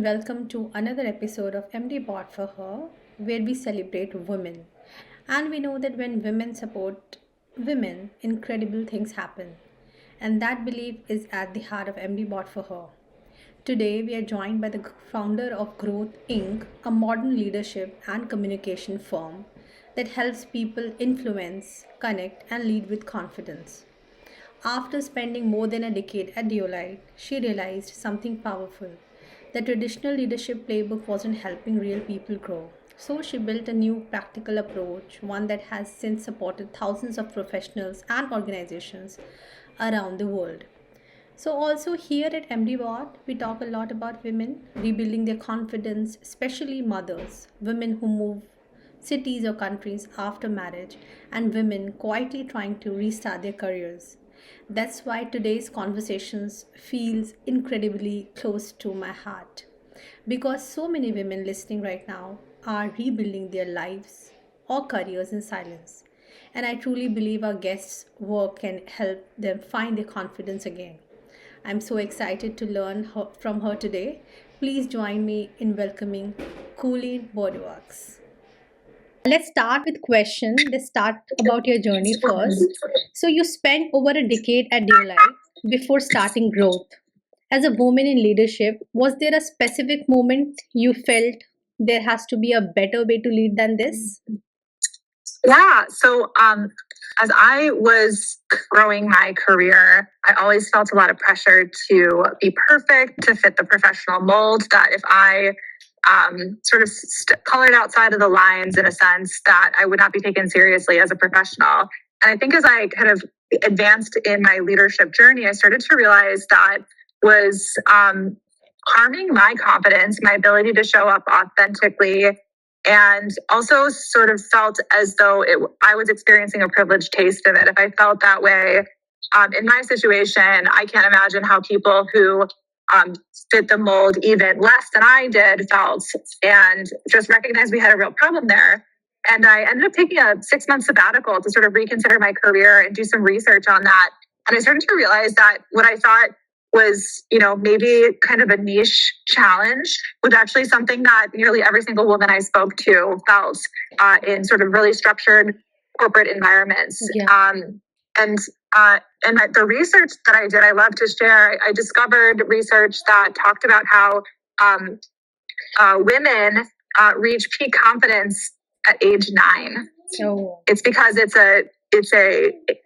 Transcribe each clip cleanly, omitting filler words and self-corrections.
and welcome to another episode of MDBot For Her, where we celebrate women. And we know that when women support women, incredible things happen. And that belief is at the heart of MDBot For Her. Today, we are joined by the founder of Growth Inc., a modern leadership and communication firm that helps people influence, connect, and lead with confidence. After spending more than a decade at Deloitte, she realized something powerful. The traditional leadership playbook wasn't helping real people grow. So she built a new practical approach, one that has since supported thousands of professionals and organizations around the world. So, also here at MDBot, we talk a lot about women rebuilding their confidence, especially mothers, women who move cities or countries after marriage, and women quietly trying to restart their careers. That's why today's conversations feels incredibly close to my heart because so many women listening right now are rebuilding their lives or careers in silence. And I truly believe our guests' work can help them find their confidence again. I'm so excited to learn from her today. Please join me in welcoming Colleen Bordeaux. Let's start with question. Let's start about your journey first. So you spent over a decade at Deloitte before starting growth. As a woman in leadership, was there a specific moment you felt there has to be a better way to lead than this? Yeah. As I was growing my career, I always felt a lot of pressure to be perfect, to fit the professional mold, that if I colored outside of the lines in a sense, that I would not be taken seriously as a professional. And I think as I kind of advanced in my leadership journey, I started to realize that was harming my confidence, my ability to show up authentically, and also sort of felt as though I was experiencing a privileged taste of it. If I felt that way in my situation, I can't imagine how people who fit the mold even less than I did felt, and just recognized we had a real problem there. And I ended up taking a 6-month sabbatical to sort of reconsider my career and do some research on that. And I started to realize that what I thought was, maybe kind of a niche challenge was actually something that nearly every single woman I spoke to felt in sort of really structured corporate environments. Yeah. And the research that I did, I love to share. I discovered research that talked about how women reach peak confidence at age 9. So It's because it's a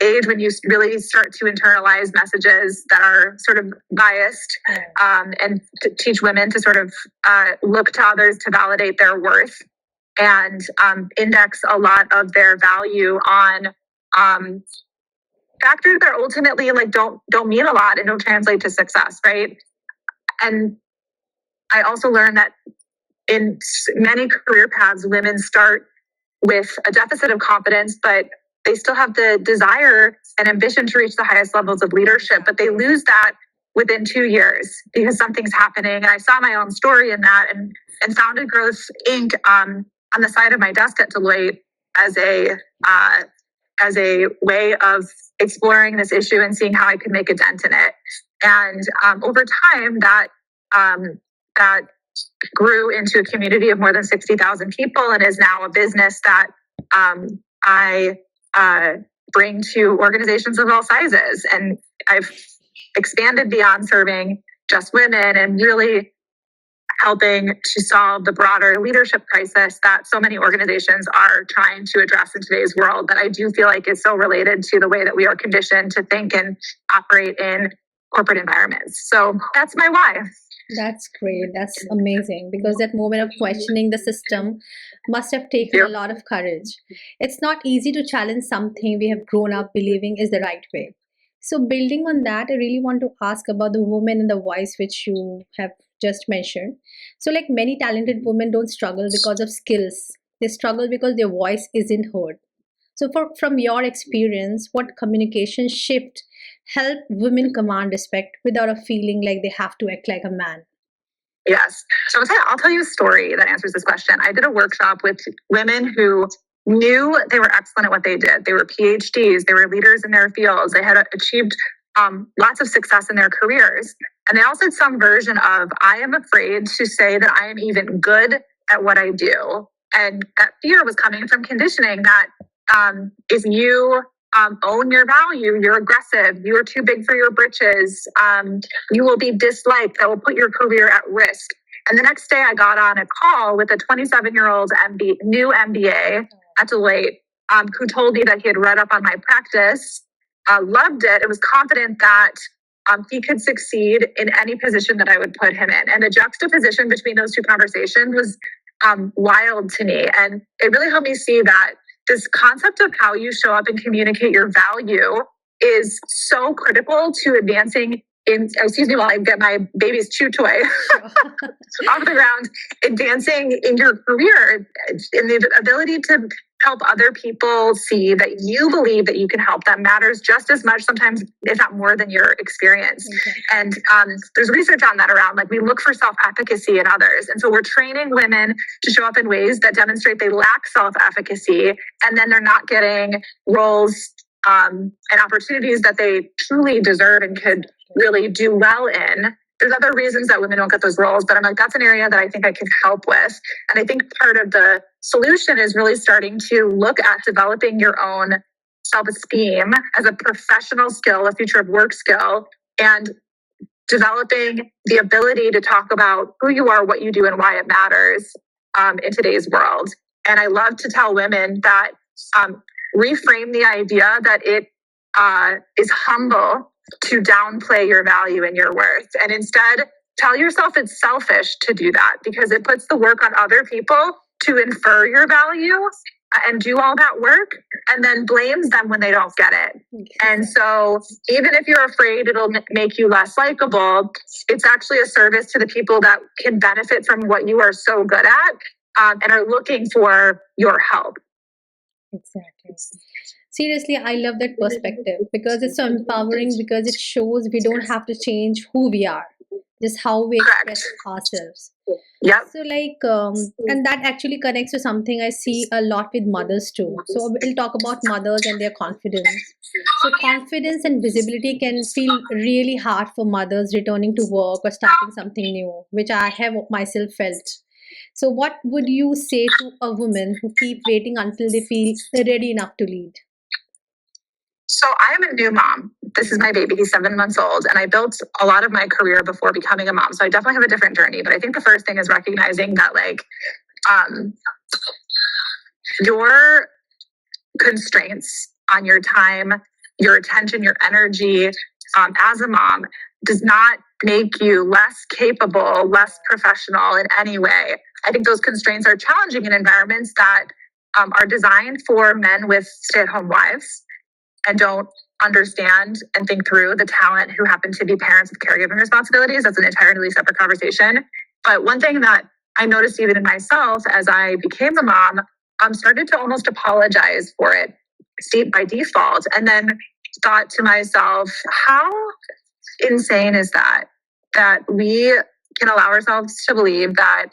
age when you really start to internalize messages that are sort of biased, and to teach women to sort of look to others to validate their worth, and index a lot of their value on factors that ultimately don't mean a lot and don't translate to success, right? And I also learned that in many career paths, women start with a deficit of confidence, but they still have the desire and ambition to reach the highest levels of leadership, but they lose that within 2 years because something's happening. And I saw my own story in that, and founded Growth Inc. On the side of my desk at Deloitte as a way of exploring this issue and seeing how I could make a dent in it. And over time, that grew into a community of more than 60,000 people, and is now a business that I bring to organizations of all sizes. And I've expanded beyond serving just women and really helping to solve the broader leadership crisis that so many organizations are trying to address in today's world, that I do feel like is so related to the way that we are conditioned to think and operate in corporate environments. So that's my why. that's great. That's amazing because that moment of questioning the system must have taken a lot of courage. It's not easy to challenge something we have grown up believing is the right way. So, building on that, I really want to ask about the woman and the voice, which you have just mentioned. So, like many talented women don't struggle because of skills, they struggle because their voice isn't heard. So, from your experience, what communication shift help women command respect without a feeling like they have to act like a man? Yes. So I'll tell you a story that answers this question. I did a workshop with women who knew they were excellent at what they did. They were PhDs, they were leaders in their fields, they had achieved lots of success in their careers. And they all said some version of, I am afraid to say that I am even good at what I do. And that fear was coming from conditioning that if you own your value, you're aggressive, you're too big for your britches, you will be disliked, that will put your career at risk. And the next day I got on a call with a 27-year-old new MBA at Deloitte who told me that he had read up on my practice, loved it, and was confident that he could succeed in any position that I would put him in. And the juxtaposition between those two conversations was wild to me. And it really helped me see that this concept of how you show up and communicate your value is so critical to advancing while I get my baby's chew toy off the ground, advancing in your career, in the ability to help other people see that you believe that you can help them matters just as much, sometimes if not more, than your experience. Okay. And there's research on that around, like, we look for self-efficacy in others. And so we're training women to show up in ways that demonstrate they lack self-efficacy, and then they're not getting roles and opportunities that they truly deserve and could really do well in. There's other reasons that women don't get those roles, but I'm like, that's an area that I think I can help with. And I think part of the solution is really starting to look at developing your own self-esteem as a professional skill, a future of work skill, and developing the ability to talk about who you are, what you do, and why it matters in today's world. And I love to tell women that reframe the idea that it is humble to downplay your value and your worth. And instead, tell yourself it's selfish to do that, because it puts the work on other people to infer your value and do all that work, and then blames them when they don't get it. And so even if you're afraid it'll make you less likable, it's actually a service to the people that can benefit from what you are so good at and are looking for your help. Exactly. Seriously, I love that perspective because it's so empowering, because it shows we don't have to change who we are, just how we express ourselves. Yeah. So and that actually connects to something I see a lot with mothers too. So we'll talk about mothers and their confidence. So confidence and visibility can feel really hard for mothers returning to work or starting something new, which I have myself felt. So what would you say to a woman who keep waiting until they feel ready enough to lead? So I am a new mom. This is my baby. He's 7 months old. And I built a lot of my career before becoming a mom. So I definitely have a different journey. But I think the first thing is recognizing that, like, your constraints on your time, your attention, your energy as a mom does not make you less capable, less professional in any way. I think those constraints are challenging in environments that are designed for men with stay-at-home wives and don't understand and think through the talent who happen to be parents with caregiving responsibilities. That's an entirely separate conversation. But one thing that I noticed even in myself as I became a mom, started to almost apologize for it by default. And then thought to myself, how insane is that we can allow ourselves to believe that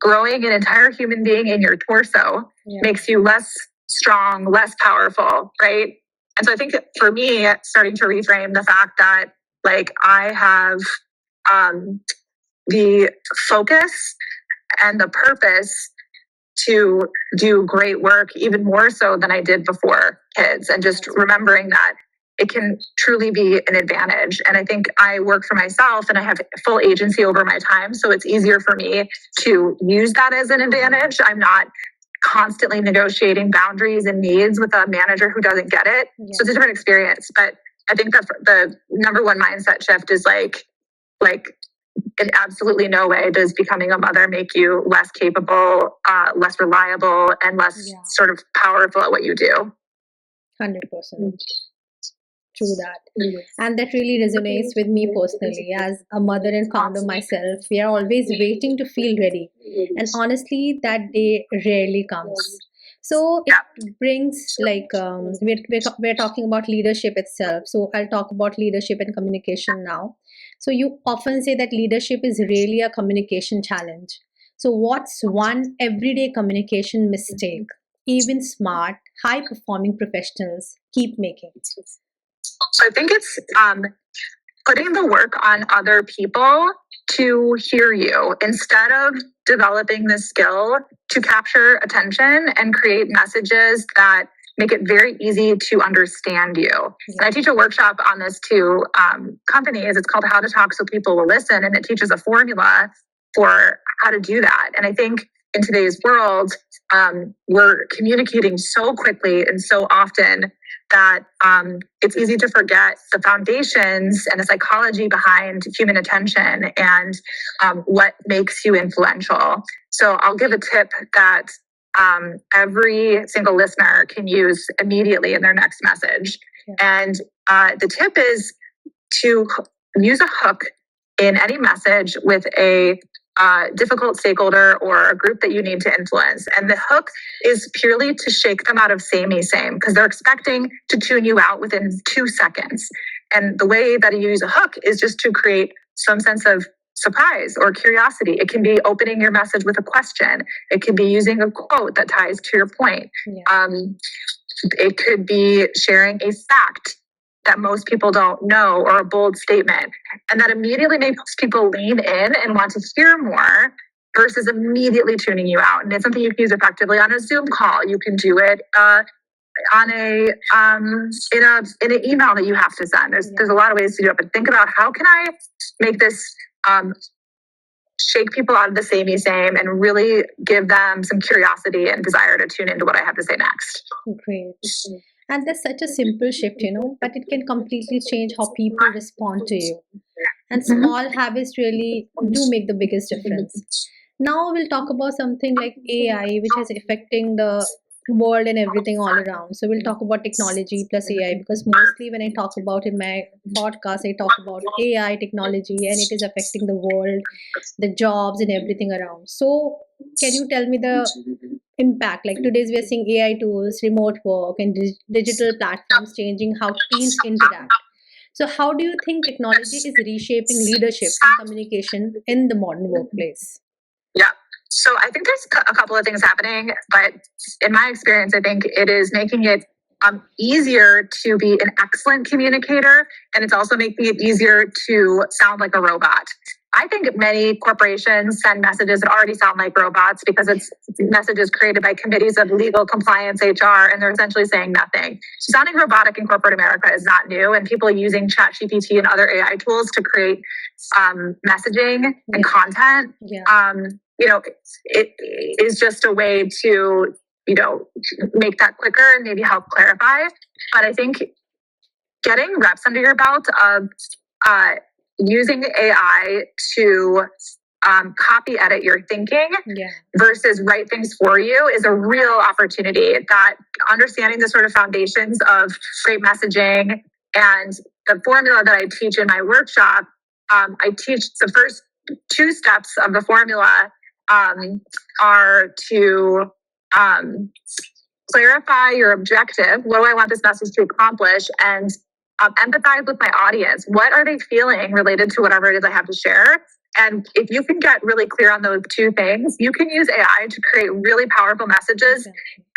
growing an entire human being in your torso makes you less strong, less powerful, right? And so I think for me, starting to reframe the fact that, like, I have the focus and the purpose to do great work, even more so than I did before kids, and just remembering that it can truly be an advantage. And I think I work for myself and I have full agency over my time. So it's easier for me to use that as an advantage. I'm not constantly negotiating boundaries and needs with a manager who doesn't get it. Yeah. So it's a different experience. But I think that the number one mindset shift is like in absolutely no way does becoming a mother make you less capable, less reliable, and less sort of powerful at what you do. 100%. True that. And that really resonates with me personally. As a mother and founder myself, we are always waiting to feel ready. And honestly, that day rarely comes. So it brings, like, we're talking about leadership itself. So I'll talk about leadership and communication now. So you often say that leadership is really a communication challenge. So what's one everyday communication mistake even smart, high-performing professionals keep making? So I think it's putting the work on other people to hear you instead of developing the skill to capture attention and create messages that make it very easy to understand you. And I teach a workshop on this to companies. It's called How to Talk So People Will Listen, and it teaches a formula for how to do that. And I think in today's world, we're communicating so quickly and so often that it's easy to forget the foundations and the psychology behind human attention and what makes you influential. So I'll give a tip that every single listener can use immediately in their next message. And the tip is to use a hook in any message with a difficult stakeholder or a group that you need to influence. And the hook is purely to shake them out of samey same, because they're expecting to tune you out within 2 seconds. And the way that you use a hook is just to create some sense of surprise or curiosity. It can be opening your message with a question. It can be using a quote that ties to your point. It could be sharing a fact that most people don't know, or a bold statement. And that immediately makes people lean in and want to hear more versus immediately tuning you out. And it's something you can use effectively on a Zoom call. You can do it on in an email that you have to send. There's a lot of ways to do it, but think about, how can I make this shake people out of the samey same and really give them some curiosity and desire to tune into what I have to say next. Great. And that's such a simple shift, but it can completely change how people respond to you. And small habits really do make the biggest difference. Now we'll talk about something like AI, which is affecting the world and everything all around. So we'll talk about technology plus AI, because mostly when I talk about in my podcast, I talk about AI technology and it is affecting the world, the jobs and everything around. So can you tell me the impact? Like today's we're seeing AI tools, remote work and digital platforms changing how teams interact. So how do you think technology is reshaping leadership and communication in the modern workplace? Yeah. So I think there's a couple of things happening, but in my experience, I think it is making it easier to be an excellent communicator, and it's also making it easier to sound like a robot. I think many corporations send messages that already sound like robots because it's messages created by committees of legal, compliance, HR, and they're essentially saying nothing. So sounding robotic in corporate America is not new, and people using ChatGPT and other AI tools to create messaging and content, it is just a way to, make that quicker and maybe help clarify. But I think getting reps under your belt of using AI to copy edit your thinking versus write things for you is a real opportunity. That understanding the sort of foundations of great messaging and the formula that I teach in my workshop, I teach the first 2 steps of the formula are to clarify your objective. What do I want this message to accomplish? And empathize with my audience. What are they feeling related to whatever it is I have to share? And if you can get really clear on those 2 things, you can use AI to create really powerful messages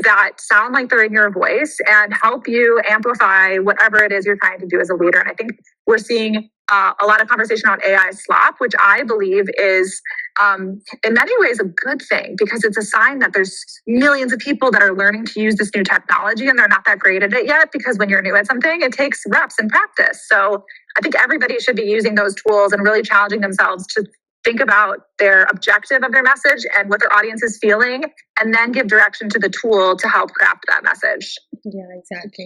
that sound like they're in your voice and help you amplify whatever it is you're trying to do as a leader. And I think we're seeing a lot of conversation on AI slop, which I believe is in many ways a good thing, because it's a sign that there's millions of people that are learning to use this new technology and they're not that great at it yet, because when you're new at something, it takes reps and practice. So I think everybody should be using those tools and really challenging themselves to think about their objective of their message and what their audience is feeling, and then give direction to the tool to help craft that message. Yeah, exactly.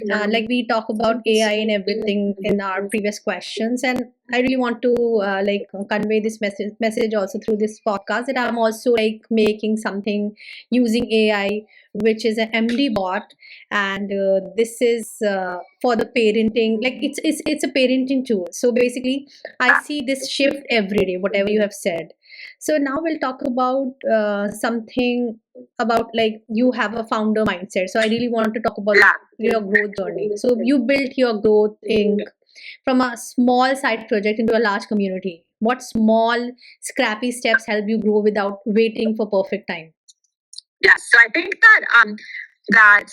Like we talk about AI and everything in our previous questions, and I really want to convey this message also through this podcast, that I'm also making something using AI, which is an MDBot, and this is for the parenting. Like it's a parenting tool. So basically, I see this shift every day, whatever you have said. So now we'll talk about something about, like, you have a founder mindset. So I really want to talk about your growth journey. So you built your growth Inc. from a small side project into a large community. What small, scrappy steps help you grow without waiting for perfect time? Yes, so I think that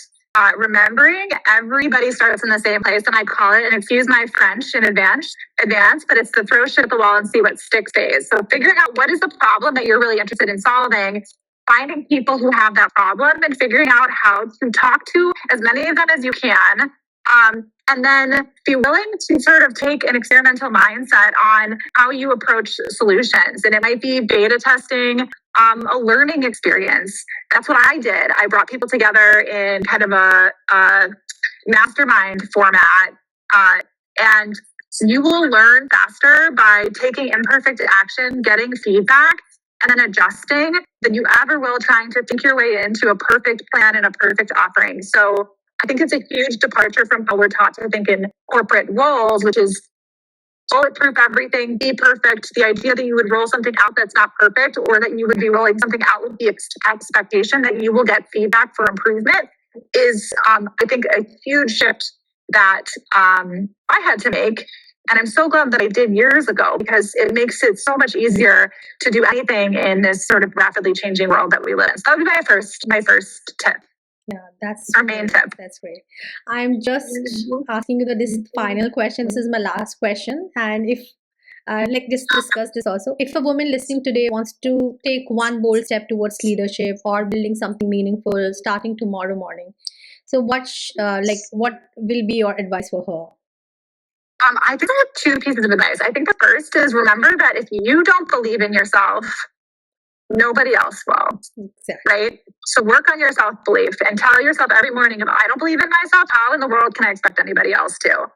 remembering everybody starts in the same place, and I call it, and excuse my French in advance, but it's the throw shit at the wall and see what sticks stays. So figuring out what is the problem that you're really interested in solving, finding people who have that problem, and figuring out how to talk to as many of them as you can. And then be willing to sort of take an experimental mindset on how you approach solutions. And it might be beta testing, a learning experience. That's what I did. I brought people together in kind of a mastermind format. And you will learn faster by taking imperfect action, getting feedback, and then adjusting than you ever will trying to think your way into a perfect plan and a perfect offering. So I think it's a huge departure from how we're taught to think in corporate roles, which is bulletproof everything, be perfect. The idea that you would roll something out that's not perfect, or that you would be rolling something out with the expectation that you will get feedback for improvement is, I think, a huge shift that I had to make. And I'm so glad that I did years ago, because it makes it so much easier to do anything in this sort of rapidly changing world that we live in. So that would be my first tip. Yeah, that's our main tip. That's great. I'm just asking you this final question. This is my last question. And if like just discuss this also. If a woman listening today wants to take one bold step towards leadership or building something meaningful starting tomorrow morning, so what will be your advice for her? I think I have two pieces of advice. I think the first is, remember that if you don't believe in yourself, nobody else will. Exactly. Right? So work on your self-belief and tell yourself every morning, if I don't believe in myself, how in the world can I expect anybody else to?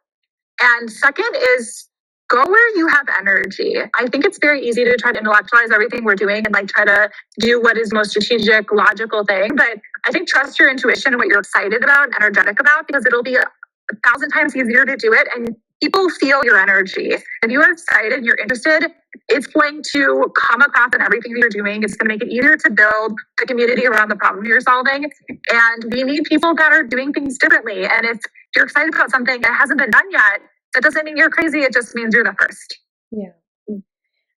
And second is, go where you have energy. I think it's very easy to try to intellectualize everything we're doing and try to do what is most strategic, logical thing. But I think trust your intuition and what you're excited about and energetic about, because it'll be 1,000 times easier to do it. And people feel your energy. If you are excited and you're interested, it's going to come across in everything that you're doing. It's going to make it easier to build a community around the problem you're solving. And we need people that are doing things differently. And if you're excited about something that hasn't been done yet, that doesn't mean you're crazy. It just means you're the first. Yeah.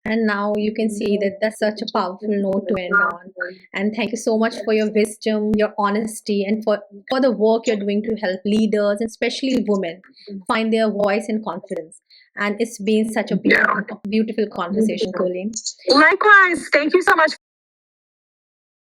And now you can see that that's such a powerful note to end on. And thank you so much for your wisdom, your honesty, and for the work you're doing to help leaders, and especially women, find their voice and confidence. And it's been such a beautiful conversation, Colleen. Likewise. Thank you so much